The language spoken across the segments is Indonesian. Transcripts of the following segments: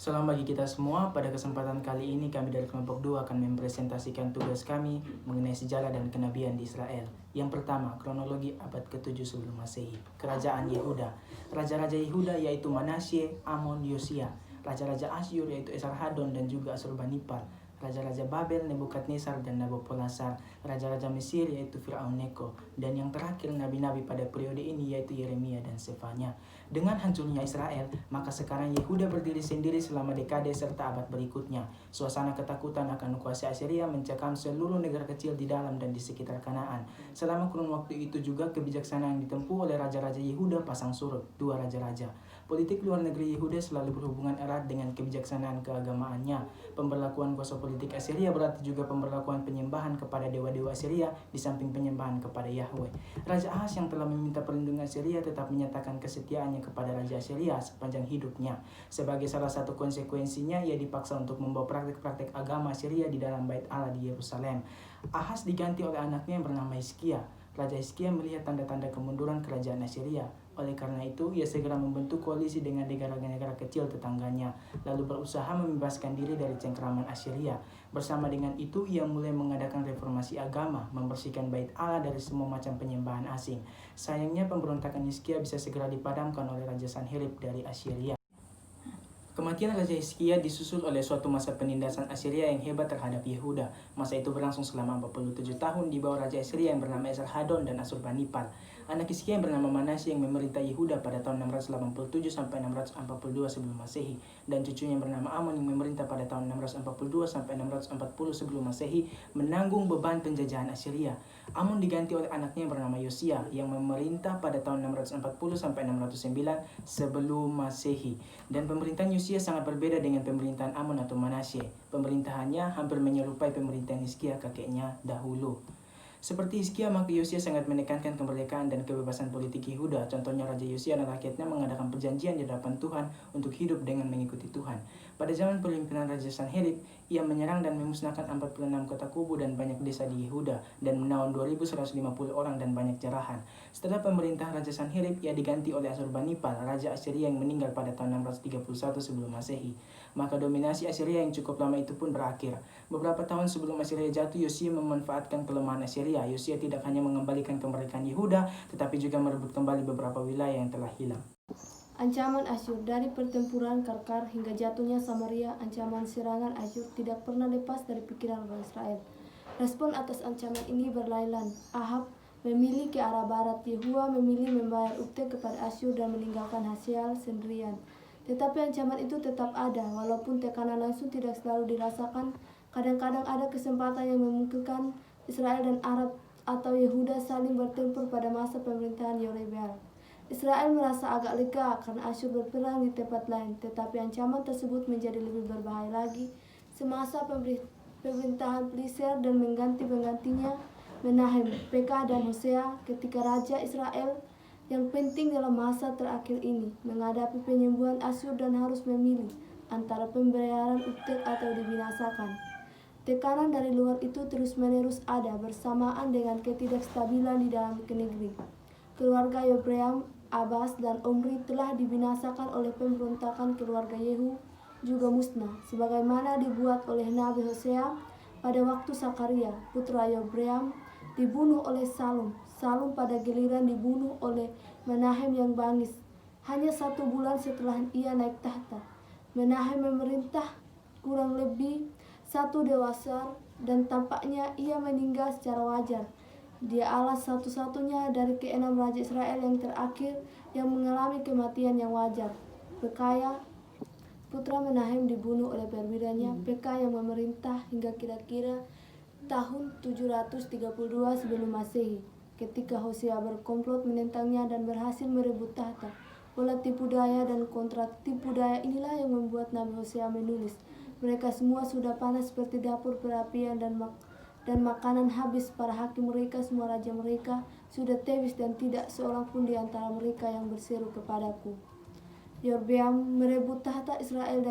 Salam bagi kita semua. Pada kesempatan kali ini kami dari kelompok 2 akan mempresentasikan tugas kami mengenai sejarah dan kenabian di Israel. Yang pertama, kronologi abad ke-7 sebelum Masehi. Kerajaan Yehuda. Raja-raja Yehuda yaitu Manasye, Amon, Yosia. Raja-raja Asyur yaitu Esarhadon dan juga Asurbanipal. Raja-raja Babel, Nebukadnezar dan Nabopolassar. Raja-raja Mesir yaitu Fir'aun Neko. Dan yang terakhir nabi-nabi pada periode ini yaitu Yeremia dan Sefanya. Dengan hancurnya Israel, maka sekarang Yehuda berdiri sendiri selama dekade serta abad berikutnya. Suasana ketakutan akan kuasa Assyria mencekam seluruh negara kecil di dalam dan di sekitar Kanaan. Selama kurun waktu itu juga kebijaksanaan yang ditempuh oleh raja-raja Yehuda pasang surut, dua raja-raja. Politik luar negeri Yehuda selalu berhubungan erat dengan kebijaksanaan keagamaannya. Pemberlakuan kuasa politik Assyria berarti juga pemberlakuan penyembahan kepada dewa-dewa Assyria di samping penyembahan kepada Yahweh. Raja Ahaz yang telah meminta perlindungan Assyria tetap menyatakan kesetiaannya kepada Raja Assyria sepanjang hidupnya. Sebagai salah satu konsekuensinya, ia dipaksa untuk membawa praktik-praktik agama Assyria di dalam Bait Allah di Yerusalem. Ahaz diganti oleh anaknya yang bernama Hizkia. Raja Hizkia melihat tanda-tanda kemunduran kerajaan Assyria. Oleh karena itu, ia segera membentuk koalisi dengan negara-negara kecil tetangganya, lalu berusaha membebaskan diri dari cengkeraman Assyria. Bersama dengan itu, ia mulai mengadakan reformasi agama, membersihkan Bait Allah dari semua macam penyembahan asing. Sayangnya, pemberontakan Hizkia bisa segera dipadamkan oleh Raja Sanherib dari Assyria. Kematian Raja Hizkia disusul oleh suatu masa penindasan Assyria yang hebat terhadap Yehuda. Masa itu berlangsung selama 47 tahun di bawah Raja Assyria yang bernama Esarhadon dan Asurbanipal. Anak Hizkia yang bernama Manasye yang memerintah Yehuda pada tahun 687 sampai 642 sebelum Masehi, dan cucunya yang bernama Amon yang memerintah pada tahun 642 sampai 640 sebelum Masehi menanggung beban penjajahan Assyria. Amon diganti oleh anaknya yang bernama Yosia yang memerintah pada tahun 640 sampai 609 sebelum Masehi. Dan pemerintahan Yosia sangat berbeda dengan pemerintahan Amon atau Manasye. Pemerintahannya hampir menyerupai pemerintahan Hizkia kakeknya dahulu. Seperti Hizkia, maka Yosia sangat menekankan kemerdekaan dan kebebasan politik Yehuda. Contohnya Raja Yosia dan rakyatnya mengadakan perjanjian di hadapan Tuhan untuk hidup dengan mengikuti Tuhan. Pada zaman pemimpinan Raja Sanherib, ia menyerang dan memusnahkan 46 kota kubu dan banyak desa di Yehuda dan menawan 2.150 orang dan banyak jarahan. Setelah pemerintah Raja Sanherib, ia diganti oleh Asurbanipal, Raja Assyria yang meninggal pada tahun 631 sebelum Masehi. Maka dominasi Assyria yang cukup lama itu pun berakhir. Beberapa tahun sebelum Assyria jatuh, Yosia memanfaatkan kelemahan Assyria. Yosia tidak hanya mengembalikan kemerdekaan Yehuda, tetapi juga merebut kembali beberapa wilayah yang telah hilang. Ancaman Asyur dari pertempuran Karkar hingga jatuhnya Samaria, ancaman serangan Asyur tidak pernah lepas dari pikiran orang Israel. Respon atas ancaman ini berlainan. Ahab memilih ke arah barat, Yehua memilih membayar upeti kepada Asyur dan meninggalkan Hazael sendirian. Tetapi ancaman itu tetap ada, walaupun tekanan langsung tidak selalu dirasakan. Kadang-kadang ada kesempatan yang memungkinkan Israel dan Arab atau Yehuda saling bertempur pada masa pemerintahan Yerobeam. Israel merasa agak lega karena Asyur berperang di tempat lain, tetapi ancaman tersebut menjadi lebih berbahaya lagi semasa pemerintahan Peliser dan penggantinya Menahem, Pekah dan Hosea. Ketika Raja Israel yang penting dalam masa terakhir ini menghadapi penyembuhan Asyur dan harus memilih antara pembayaran upeti atau dibinasakan. Tekanan dari luar itu terus-menerus ada bersamaan dengan ketidakstabilan di dalam negeri. Keluarga Yobream, Abbas, dan Omri telah dibinasakan oleh pemberontakan keluarga Yehu juga musnah, sebagaimana dibuat oleh Nabi Hosea pada waktu Sakaria, putra Yobream, dibunuh oleh Salum. Salum pada giliran dibunuh oleh Menahem yang bangis, hanya 1 bulan setelah ia naik tahta. Menahem memerintah kurang lebih 1 dewasa dan tampaknya ia meninggal secara wajar. Dia adalah satu-satunya dari ke-6 raja Israel yang terakhir yang mengalami kematian yang wajar. Pekaya, putra Menahem, dibunuh oleh perwiranya Pekah yang memerintah hingga kira-kira tahun 732 sebelum Masehi, ketika Hosea berkomplot menentangnya dan berhasil merebut tahta. Pola tipu daya dan kontra tipu daya inilah yang membuat Nabi Hosea menulis, mereka semua sudah panas seperti dapur perapian dan makanan habis para hakim mereka, semua raja mereka sudah tewas dan tidak seorang pun di antara mereka yang berseru kepadaku. Yorbeam merebut tahta Israel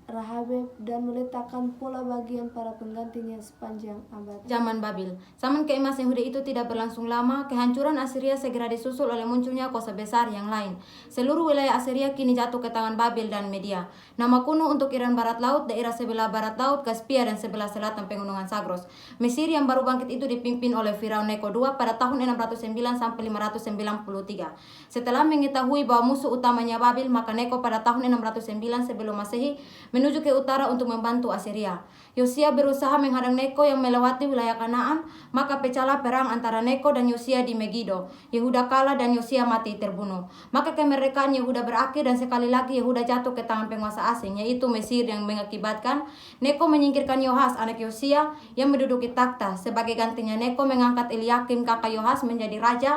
Rahabe dan meletakkan pola bagian para penggantinya sepanjang abad. Zaman Babil. Zaman keemasan Yehuda itu tidak berlangsung lama, kehancuran Assyria segera disusul oleh munculnya kuasa besar yang lain. Seluruh wilayah Assyria kini jatuh ke tangan Babil dan Media. Nama kuno untuk Iran Barat Laut, daerah sebelah barat laut Kaspia dan sebelah selatan pegunungan Zagros. Mesir yang baru bangkit itu dipimpin oleh Firaun Neko II pada tahun 609 sampai 593. Setelah mengetahui bahwa musuh utamanya Babil, maka Neko pada tahun 609 sebelum Masehi menuju ke utara untuk membantu Assyria. Yosia berusaha menghadang Neko yang melewati wilayah Kanaan, maka pecahlah perang antara Neko dan Yosia di Megido. Yehuda kalah dan Yosia mati terbunuh. Maka kemerdekaan Yehuda berakhir dan sekali lagi Yehuda jatuh ke tangan penguasa asing, yaitu Mesir, yang mengakibatkan Neko menyingkirkan Yohas anak Yosia yang menduduki takhta. Sebagai gantinya Neko mengangkat Eliakim kakak Yohas menjadi raja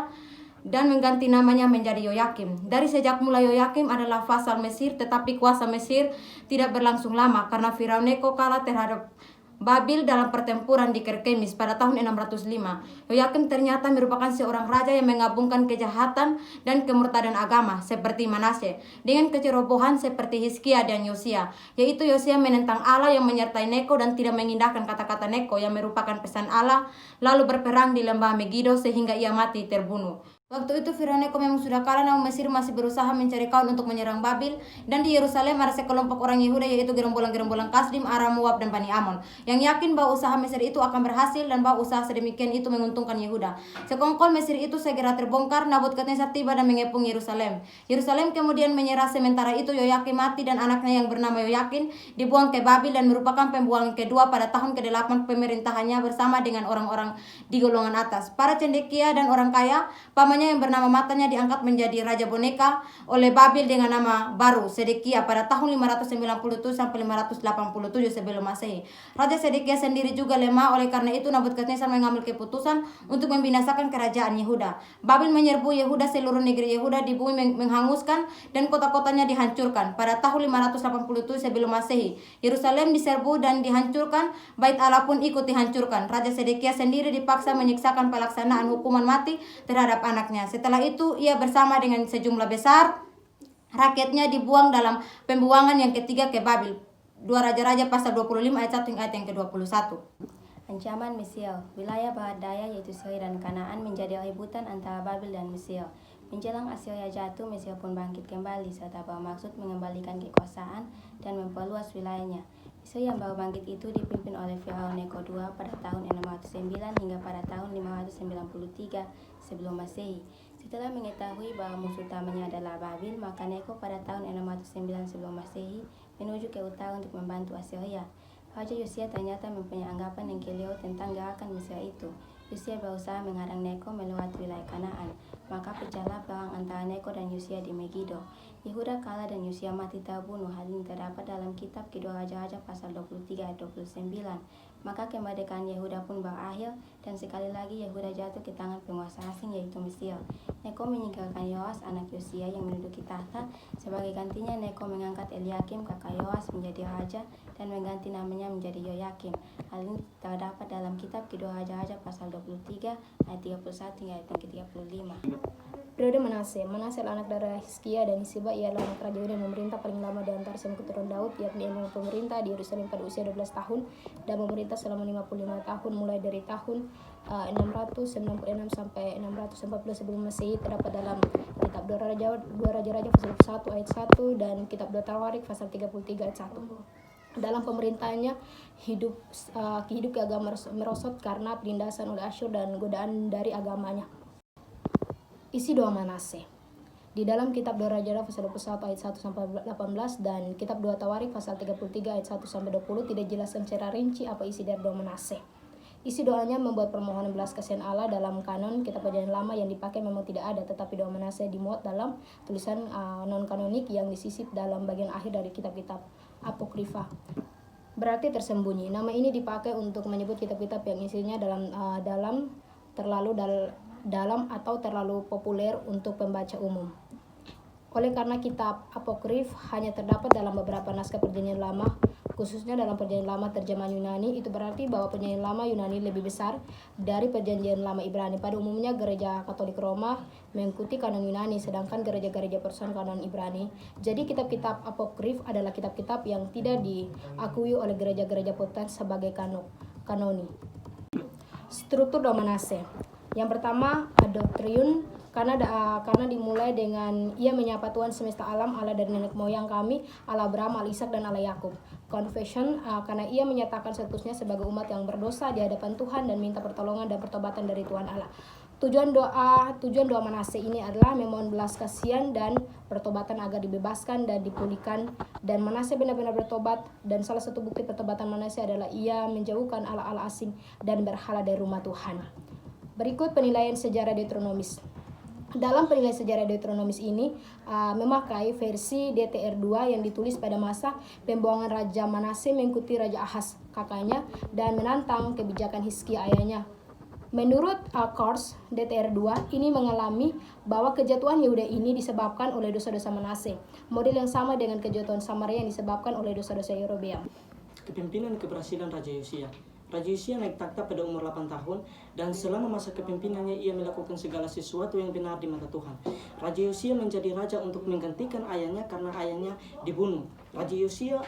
dan mengganti namanya menjadi Yoyakim. Dari sejak mulai Yoyakim adalah vassal Mesir, tetapi kuasa Mesir tidak berlangsung lama karena Firaun Neko kalah terhadap Babil dalam pertempuran di Karkemis pada tahun 605. Yoyakim ternyata merupakan seorang raja yang menggabungkan kejahatan dan kemurtadan agama seperti Manasye dengan kecerobohan seperti Hizkia dan Yosia, yaitu Yosia menentang Allah yang menyertai Neko dan tidak mengindahkan kata-kata Neko yang merupakan pesan Allah, lalu berperang di lembah Megido sehingga ia mati terbunuh. Waktu itu Firaun Neko memang sudah kalah, namun Mesir masih berusaha mencari kawan untuk menyerang Babil, dan di Yerusalem ada sekelompok orang Yehuda yaitu gerombolan-gerombolan Kasdim, Aram, Moab, dan Bani Amon yang yakin bahwa usaha Mesir itu akan berhasil dan bahwa usaha sedemikian itu menguntungkan Yehuda. Sekongkol Mesir itu segera terbongkar, Nabukadnezar tiba dan mengepung Yerusalem. Yerusalem kemudian menyerah, sementara itu Yoyakim mati dan anaknya yang bernama Yoyakin dibuang ke Babil dan merupakan pembuangan kedua pada tahun ke-8 pemerintahannya bersama dengan orang-orang di golongan atas. Para cendekia dan orang kaya, pamannya yang bernama Matanya diangkat menjadi raja boneka oleh Babil dengan nama baru Sedekia pada tahun 597 sampai 587 sebelum Masehi. Raja Sedekia sendiri juga lemah, oleh karena itu Nabukadnezar mengambil keputusan untuk membinasakan kerajaan Yehuda. Babil menyerbu Yehuda, seluruh negeri Yehuda di bumi menghanguskan dan kota-kotanya dihancurkan. Pada tahun 587 sebelum Masehi, Yerusalem diserbu dan dihancurkan, bait Allah pun ikut dihancurkan. Raja Sedekia sendiri dipaksa menyiksakan pelaksanaan hukuman mati terhadap anaknya. Setelah itu ia bersama dengan sejumlah besar rakyatnya dibuang dalam pembuangan yang ketiga ke Babil. 2 Raja-Raja pasal 25 ayat 1 hingga ayat yang ke-21. Ancaman Mesir. Wilayah barat daya yaitu Syria dan Kanaan menjadi rebutan antara Babil dan Mesir. Menjelang Assyria jatuh, Mesir pun bangkit kembali serta bermaksud mengembalikan kekuasaan dan memperluas wilayahnya. Mesir yang baru bangkit itu dipimpin oleh Firaun Neko II pada tahun 609 hingga pada tahun 593 sebelum Masehi. Setelah mengetahui bahwa musuh utamanya adalah Babil, maka Neko pada tahun 609 sebelum Masehi menuju ke utara untuk membantu Assyria. Raja Yosia ternyata mempunyai anggapan yang keliru tentang gerakan Mesir itu. Yosia berusaha menghadang Neko melewati wilayah Kanaan, maka pecahlah perang antara Neko dan Yosia di Megido. Yehuda kalah dan Yosia mati terbunuh. Hal ini terdapat dalam kitab Kedua Raja-Raja pasal 23 ayat 29. Maka kemerdekaan Yehuda pun berakhir dan sekali lagi Yehuda jatuh ke tangan penguasa asing yaitu Mesir. Neko menyingkirkan Yoas anak Yosia yang menduduki tahta. Sebagai gantinya Neko mengangkat Eliakim kakak Yoas menjadi raja dan mengganti namanya menjadi Yoyakim. Hal ini terdapat dalam kitab Kedua Raja-Raja pasal 23 ayat 31 hingga ayat ke-35. Periode Manasye. Manasye adalah anak dari Hizkia dan Isiba. Ia adalah anak raja Yehuda yang memerintah paling lama di antara semua keturunan Daud, yakni ia memerintah di Yerusalem pada usia 12 tahun dan memerintah selama 55 tahun mulai dari tahun 696 sampai 640 sebelum Masehi. Terdapat dalam kitab 2 Raja-Raja pasal 1 ayat 1 dan kitab 2 Tawarik pasal 33 ayat 1. Dalam pemerintahannya hidup keagama merosot karena penindasan oleh Asyur dan godaan dari agamanya. Isi doa Manasye. Di dalam kitab 2 Raja-Raja pasal 21 ayat 1 sampai 18 dan kitab 2 Tawarik pasal 33 ayat 1 sampai 20 tidak dijelaskan secara rinci apa isi dari doa Manasye. Isi doanya membuat permohonan belas kasihan Allah. Dalam kanon kitab Perjanjian Lama yang dipakai memang tidak ada, tetapi doa Manasye dimuat dalam tulisan non-kanonik yang disisip dalam bagian akhir dari kitab-kitab apokrifa. Berarti tersembunyi. Nama ini dipakai untuk menyebut kitab-kitab yang isinya dalam atau terlalu populer untuk pembaca umum. Oleh karena kitab apokrif hanya terdapat dalam beberapa naskah Perjanjian Lama khususnya dalam Perjanjian Lama terjemahan Yunani. Itu berarti bahwa Perjanjian Lama Yunani lebih besar dari Perjanjian Lama Ibrani. Pada umumnya gereja Katolik Roma mengikuti kanon Yunani, sedangkan gereja-gereja Protestan kanon Ibrani. Jadi kitab-kitab apokrif adalah kitab-kitab yang tidak diakui oleh gereja-gereja Protestan sebagai kanoni. Struktur doa Manase. Yang pertama, Adoptriun, karena dimulai dengan ia menyapa Tuhan semesta alam, Allah dari nenek moyang kami, Allah Abraham, Allah Ishak, dan Allah Yakub. Confession, karena ia menyatakan statusnya sebagai umat yang berdosa di hadapan Tuhan dan minta pertolongan dan pertobatan dari Tuhan Allah. Tujuan doa Manase ini adalah memohon belas kasihan dan pertobatan agar dibebaskan dan dipulihkan, dan Manase benar-benar bertobat, dan salah satu bukti pertobatan Manase adalah ia menjauhkan Allah-Allah asing dan berhala dari rumah Tuhan. Berikut penilaian sejarah Deuteronomis. Dalam penilaian sejarah Deuteronomis ini memakai versi DTR2 yang ditulis pada masa pembuangan Raja Manase mengikuti Raja Ahaz kakaknya dan menantang kebijakan Hizkia ayahnya. Menurut Kors DTR2 ini mengalami bahwa kejatuhan Yehuda ini disebabkan oleh dosa-dosa Manase, model yang sama dengan kejatuhan Samaria yang disebabkan oleh dosa-dosa Yerobeam. Kepemimpinan keberhasilan Raja Yosia. Raja Yosia naik takhta pada umur 8 tahun dan selama masa kepemimpinannya ia melakukan segala sesuatu yang benar di mata Tuhan. Raja Yosia menjadi raja untuk menggantikan ayahnya karena ayahnya dibunuh. Raja Yosia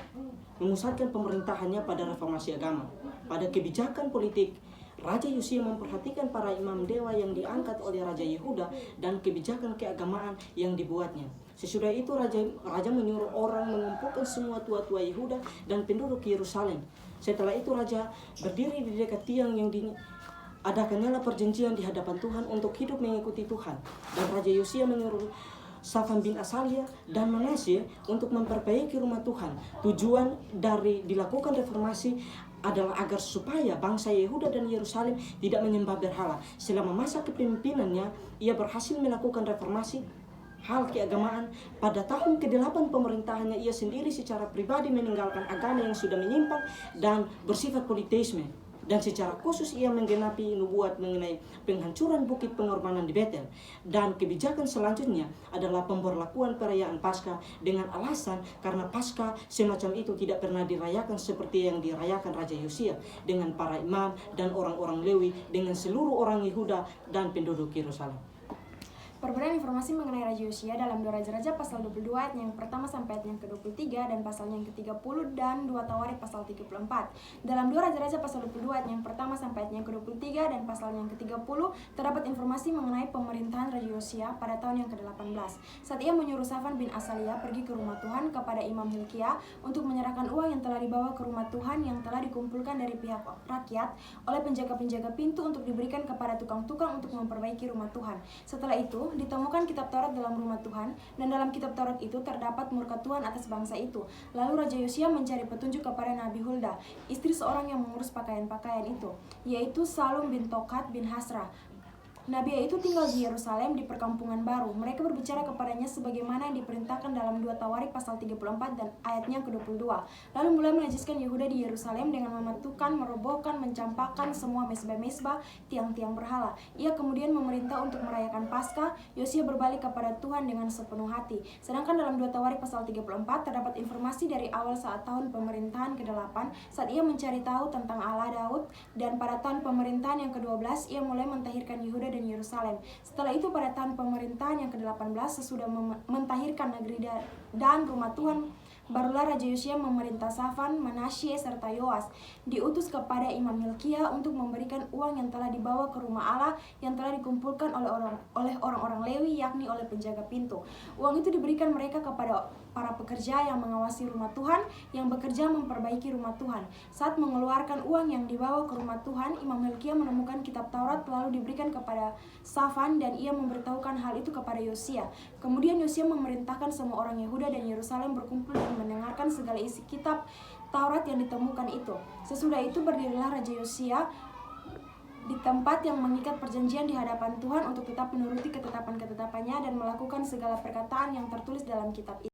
memusatkan pemerintahannya pada reformasi agama, pada kebijakan politik. Raja Yosia memperhatikan para imam dewa yang diangkat oleh Raja Yehuda dan kebijakan keagamaan yang dibuatnya. Sesudah itu raja menyuruh orang mengumpulkan semua tua-tua Yehuda dan penduduk Yerusalem. Setelah itu raja berdiri di dekat tiang yang diadakannya perjanjian di hadapan Tuhan untuk hidup mengikuti Tuhan. Dan Raja Yosia menyuruh Safan bin Asalia dan Manase untuk memperbaiki rumah Tuhan. Tujuan dari dilakukan reformasi adalah agar supaya bangsa Yehuda dan Yerusalem tidak menyembah berhala. Selama masa kepemimpinannya, ia berhasil melakukan reformasi hal keagamaan. Pada tahun ke-8 pemerintahannya, ia sendiri secara pribadi meninggalkan agama yang sudah menyimpang dan bersifat politeisme. Dan secara khusus ia menggenapi nubuat mengenai penghancuran bukit pengorbanan di Betel. Dan kebijakan selanjutnya adalah pemberlakuan perayaan Paskah dengan alasan karena Paskah semacam itu tidak pernah dirayakan seperti yang dirayakan Raja Yosia dengan para imam dan orang-orang Lewi dengan seluruh orang Yehuda dan penduduk Yerusalem. Perbedaan informasi mengenai Raja Yosia dalam 2 Raja-Raja pasal 22 ayat yang pertama sampai ayat yang ke-23 dan pasalnya yang ke-30 dan 2 Tawarik pasal 34. Dalam 2 Raja-Raja pasal 22 ayat yang pertama sampai ayat yang ke-23 dan pasalnya yang ke-30 terdapat informasi mengenai pemerintahan Raja Yosia pada tahun yang ke-18. Saat ia menyuruh Safan bin Asalia pergi ke rumah Tuhan kepada Imam Hilkia untuk menyerahkan uang yang telah dibawa ke rumah Tuhan yang telah dikumpulkan dari pihak rakyat oleh penjaga-penjaga pintu untuk diberikan kepada tukang-tukang untuk memperbaiki rumah Tuhan. Setelah itu ditemukan kitab Taurat dalam rumah Tuhan, dan dalam kitab Taurat itu terdapat murka Tuhan atas bangsa itu. Lalu Raja Yosia mencari petunjuk kepada Nabi Hulda, istri seorang yang mengurus pakaian-pakaian itu, yaitu Salum bin Tokat bin Hasrah. Nabi itu tinggal di Yerusalem di perkampungan baru. Mereka berbicara kepadanya sebagaimana yang diperintahkan dalam 2 Tawarik pasal 34 dan ayatnya ke-22. Lalu mulai menajiskan Yehuda di Yerusalem dengan mematukan, merobohkan, mencampakkan semua mesbah-mesbah, tiang-tiang berhala. Ia kemudian memerintah untuk merayakan Paskah. Yosia berbalik kepada Tuhan dengan sepenuh hati. Sedangkan dalam 2 Tawarik pasal 34 terdapat informasi dari awal saat tahun pemerintahan ke-8 saat ia mencari tahu tentang Allah Daud, dan pada tahun pemerintahan yang ke-12 ia mulai mentahirkan Yehuda dan Yerusalem. Setelah itu pada tahun pemerintahan yang ke-18 sesudah mentahirkan negeri dan rumah Tuhan, barulah Raja Yosia memerintah Safan, Manasye, serta Yoas diutus kepada Imam Hilkia untuk memberikan uang yang telah dibawa ke rumah Allah yang telah dikumpulkan oleh orang-orang Lewi, yakni oleh penjaga pintu. Uang itu diberikan mereka kepada para pekerja yang mengawasi rumah Tuhan, yang bekerja memperbaiki rumah Tuhan. Saat mengeluarkan uang yang dibawa ke rumah Tuhan, Imam Hilkia menemukan kitab Taurat lalu diberikan kepada Safan, dan ia memberitahukan hal itu kepada Yosia. Kemudian Yosia memerintahkan semua orang Yehuda dan Yerusalem berkumpul dan mendengarkan segala isi kitab Taurat yang ditemukan itu. Sesudah itu berdirilah Raja Yosia di tempat yang mengikat perjanjian di hadapan Tuhan untuk tetap menuruti ketetapan-ketetapannya dan melakukan segala perkataan yang tertulis dalam kitab itu.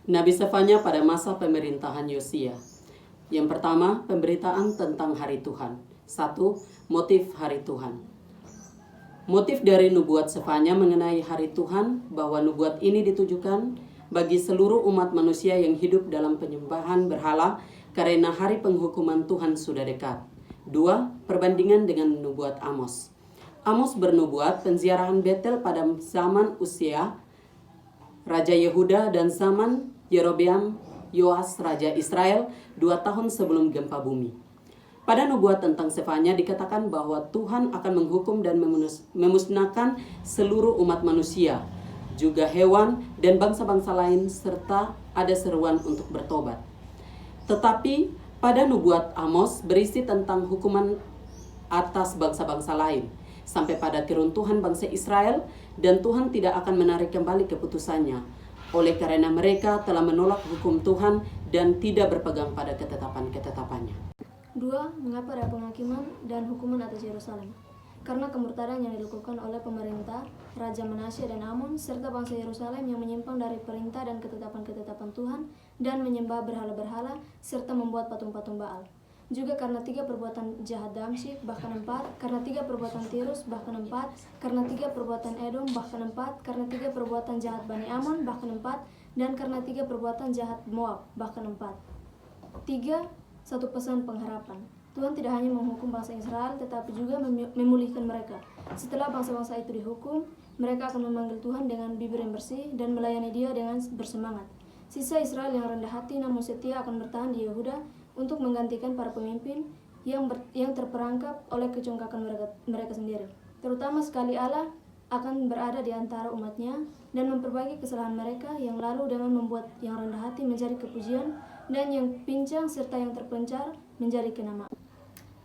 Nabi Sefanya pada masa pemerintahan Yosia. Yang pertama, pemberitaan tentang hari Tuhan. 1. Motif hari Tuhan. Motif dari nubuat Sefanya mengenai hari Tuhan, bahwa nubuat ini ditujukan bagi seluruh umat manusia yang hidup dalam penyembahan berhala karena hari penghukuman Tuhan sudah dekat. 2. Perbandingan dengan nubuat Amos. Amos bernubuat penziarahan Betel pada zaman Usia, Raja Yehuda, dan zaman Yerobeam Yoas, Raja Israel, 2 tahun sebelum gempa bumi. Pada nubuat tentang Sefanya dikatakan bahwa Tuhan akan menghukum dan memusnahkan seluruh umat manusia, juga hewan dan bangsa-bangsa lain, serta ada seruan untuk bertobat. Tetapi pada nubuat Amos berisi tentang hukuman atas bangsa-bangsa lain, sampai pada keruntuhan bangsa Israel, dan Tuhan tidak akan menarik kembali keputusannya, oleh karena mereka telah menolak hukum Tuhan dan tidak berpegang pada ketetapan-ketetapannya. 2. Mengapa ada penghakiman dan hukuman atas Yerusalem? Karena kemurtadan yang dilakukan oleh pemerintah, Raja Manasye dan Amon, serta bangsa Yerusalem yang menyimpang dari perintah dan ketetapan-ketetapan Tuhan, dan menyembah berhala-berhala, serta membuat patung-patung Baal. Juga karena 3 perbuatan jahat Damsyik, bahkan 4, karena 3 perbuatan Tirus, bahkan 4, karena 3 perbuatan Edom, bahkan 4, karena 3 perbuatan jahat Bani Amon, bahkan 4, dan karena 3 perbuatan jahat Moab, bahkan 4. 3. Satu pesan pengharapan. Tuhan tidak hanya menghukum bangsa Israel, tetapi juga memulihkan mereka. Setelah bangsa-bangsa itu dihukum, mereka akan memanggil Tuhan dengan bibir yang bersih dan melayani Dia dengan bersemangat. Sisa Israel yang rendah hati namun setia akan bertahan di Yehuda untuk menggantikan para pemimpin yang terperangkap oleh kecongkakan mereka sendiri. Terutama sekali Allah akan berada di antara umatnya dan memperbaiki kesalahan mereka yang lalu dengan membuat yang rendah hati menjadi kepujian dan yang pincang serta yang terpencar menjadi kenamaan.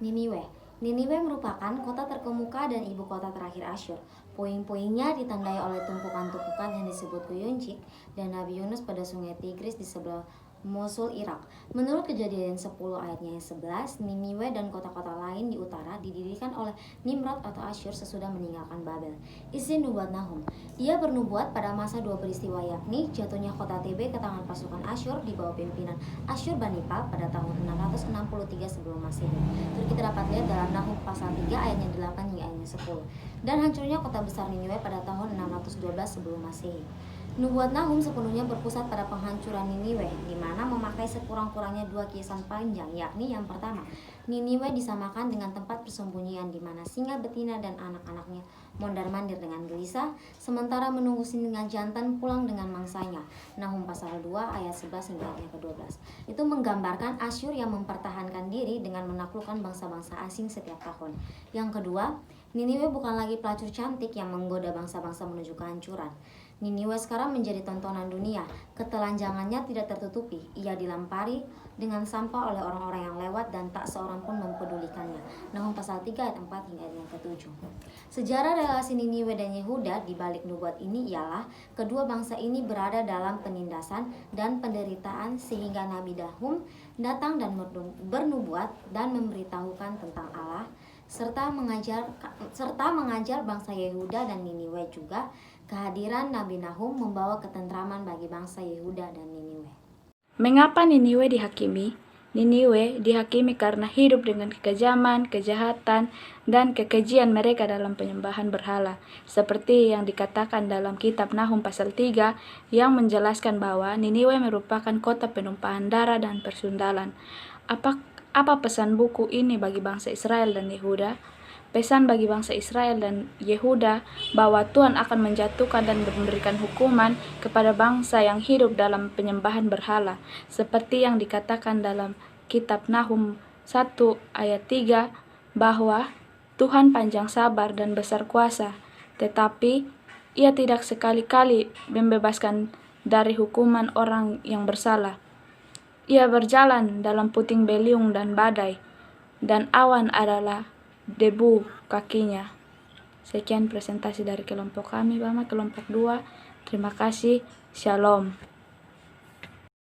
Niniwe. Niniwe merupakan kota terkemuka dan ibu kota terakhir Asyur. Puing-puingnya ditandai oleh tumpukan-tumpukan yang disebut Kuyuncik dan Nabi Yunus pada sungai Tigris di sebelah Mosul, Irak. Menurut Kejadian 10 ayatnya yang 11, Niniwe dan kota-kota lain di utara didirikan oleh Nimrod atau Asyur sesudah meninggalkan Babel. Isi nubuat Nahum. Ia bernubuat pada masa 2 peristiwa, yakni jatuhnya kota Tebe ke tangan pasukan Asyur di bawah pimpinan Asyurbanipal pada tahun 663 sebelum Masehi. Itu kita dapat lihat dalam Nahum pasal 3 ayatnya 8 hingga ayatnya 10. Dan hancurnya kota besar Niniwe pada tahun 612 sebelum Masehi. Nubuat Nahum sepenuhnya berpusat pada penghancuran Niniwe, di mana memakai sekurang-kurangnya 2 kiasan panjang, yakni yang pertama, Niniwe disamakan dengan tempat persembunyian di mana singa betina dan anak-anaknya mondar-mandir dengan gelisah, sementara menunggu singa jantan pulang dengan mangsanya. Nahum pasal 2 ayat 11 hingga ayat ke-12. Itu menggambarkan Asyur yang mempertahankan diri dengan menaklukkan bangsa-bangsa asing setiap tahun. Yang kedua, Niniwe bukan lagi pelacur cantik yang menggoda bangsa-bangsa menuju kehancuran. Niniwe sekarang menjadi tontonan dunia. Ketelanjangannya tidak tertutupi. Ia dilampari dengan sampah oleh orang-orang yang lewat dan tak seorang pun mempedulikannya. Nahum pasal 3 ayat 4 hingga ayat yang ke-7. Sejarah relasi Niniwe dan Yehuda di balik nubuat ini ialah kedua bangsa ini berada dalam penindasan dan penderitaan sehingga Nabi Nahum datang dan bernubuat dan memberitahukan tentang Allah serta mengajar bangsa Yehuda dan Niniwe juga. Kehadiran Nabi Nahum membawa ketentraman bagi bangsa Yehuda dan Niniwe. Mengapa Niniwe dihakimi? Niniwe dihakimi karena hidup dengan kekejaman, kejahatan, dan kekejian mereka dalam penyembahan berhala. Seperti yang dikatakan dalam kitab Nahum pasal 3 yang menjelaskan bahwa Niniwe merupakan kota penumpahan darah dan persundalan. Apa pesan buku ini bagi bangsa Israel dan Yehuda? Pesan bagi bangsa Israel dan Yehuda bahwa Tuhan akan menjatuhkan dan memberikan hukuman kepada bangsa yang hidup dalam penyembahan berhala, seperti yang dikatakan dalam kitab Nahum 1 ayat 3 bahwa Tuhan panjang sabar dan besar kuasa, tetapi Ia tidak sekali-kali membebaskan dari hukuman orang yang bersalah. Ia berjalan dalam puting beliung dan badai, dan awan adalah debu kakinya. Sekian presentasi dari kelompok kami, Bama, kelompok 2. Terima kasih. Shalom.